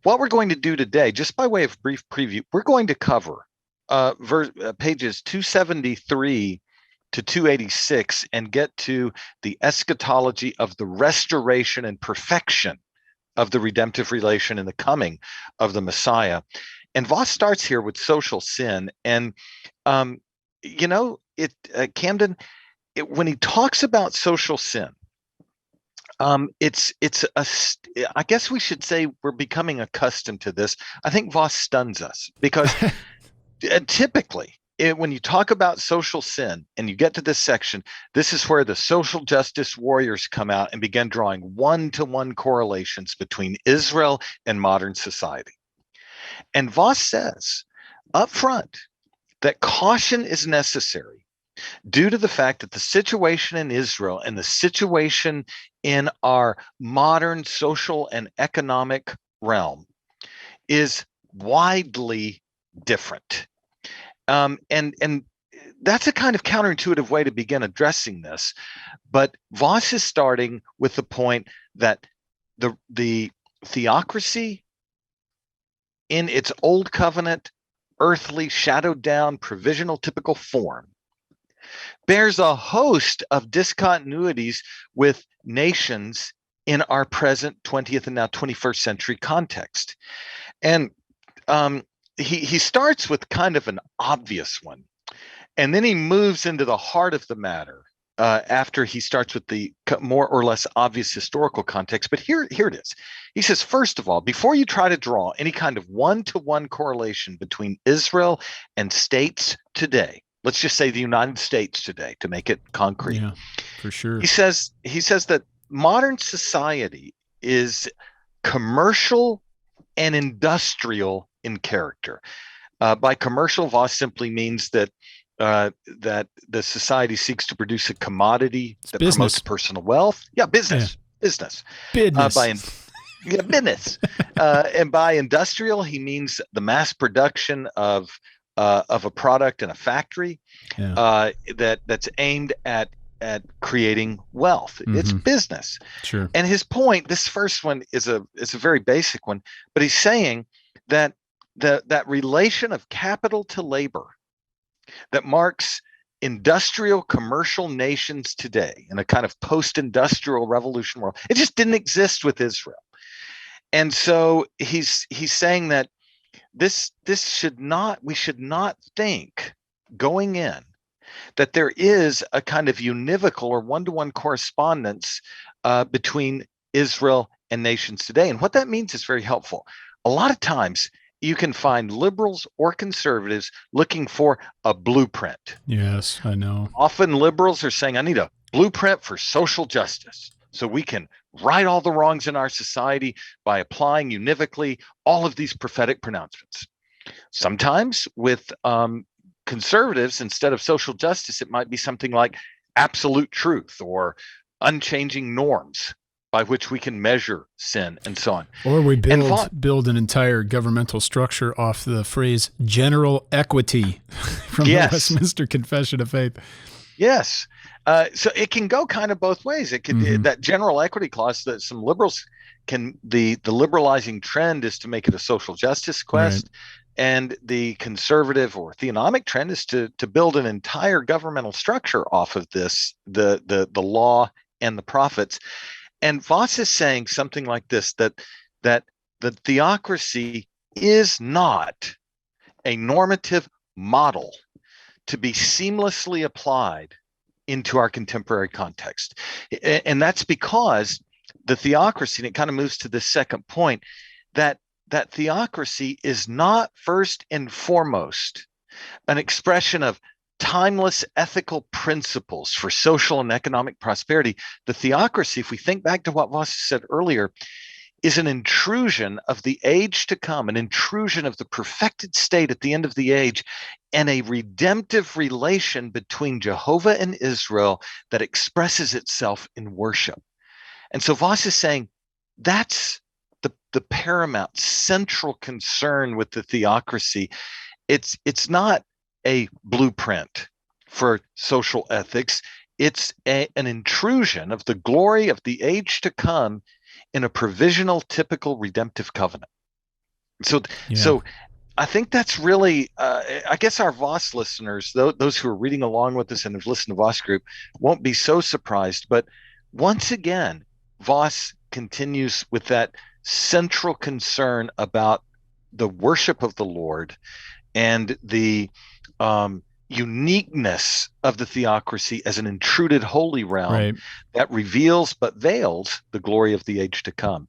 what we're going to do today, just by way of brief preview, we're going to cover pages 273 to 286 and get to the eschatology of the restoration and perfection of the redemptive relation and the coming of the Messiah. And Voss starts here with social sin. And, Camden, when he talks about social sin, I guess we should say we're becoming accustomed to this. I think Voss stuns us because typically when you talk about social sin and you get to this section, this is where the social justice warriors come out and begin drawing one-to-one correlations between Israel and modern society. And Voss says up front that caution is necessary due to the fact that the situation in Israel and the situation in our modern social and economic realm is widely different. And that's a kind of counterintuitive way to begin addressing this. But Voss is starting with the point that the theocracy in its old covenant, earthly, shadowed down, provisional, typical form bears a host of discontinuities with nations in our present 20th and now 21st century context. And he starts with kind of an obvious one, and then he moves into the heart of the matter after he starts with the more or less obvious historical context. But here it is. He says, first of all, before you try to draw any kind of one-to-one correlation between Israel and states today, let's just say the United States today to make it concrete. Yeah, for sure. He says that modern society is commercial and industrial in character. By commercial, Voss simply means that the society seeks to produce a commodity that promotes personal wealth. Yeah, business. Business. Business. And by industrial, he means the mass production of a product in a factory that's aimed at creating wealth. Mm-hmm. It's business. Sure. And his point, this first one is a very basic one, but he's saying that that relation of capital to labor that marks industrial commercial nations today in a kind of post-industrial revolution world, it just didn't exist with Israel. And so he's saying that we should not think going in that there is a kind of univocal or one-to-one correspondence between Israel and nations today. And what that means is very helpful. A lot of times you can find liberals or conservatives looking for a blueprint. Yes, I know. Often liberals are saying, I need a blueprint for social justice so we can right all the wrongs in our society by applying univocally all of these prophetic pronouncements. Sometimes with conservatives, instead of social justice, it might be something like absolute truth or unchanging norms by which we can measure sin and so on. Or we build an entire governmental structure off the phrase general equity from the Westminster Confession of Faith. Yes. So it can go kind of both ways. It could that general equity clause that some liberals can, the liberalizing trend is to make it a social justice quest. Right. And the conservative or theonomic trend is to build an entire governmental structure off of this, the law and the prophets. And Voss is saying something like this, that the theocracy is not a normative model to be seamlessly applied into our contemporary context. And that's because the theocracy, and it kind of moves to the second point, that theocracy is not first and foremost an expression of timeless ethical principles for social and economic prosperity. The theocracy, if we think back to what Voss said earlier, is an intrusion of the age to come, an intrusion of the perfected state at the end of the age, and a redemptive relation between Jehovah and Israel that expresses itself in worship. And so Voss is saying that's the paramount central concern with the theocracy. It's not a blueprint for social ethics. It's an intrusion of the glory of the age to come in a provisional, typical redemptive covenant. So, Yeah. so I think that's really, I guess our Voss listeners, those who are reading along with us and have listened to Voss Group, won't be so surprised. But once again, Voss continues with that central concern about the worship of the Lord and the uniqueness of the theocracy as an intruded holy realm Right. that reveals but veils the glory of the age to come.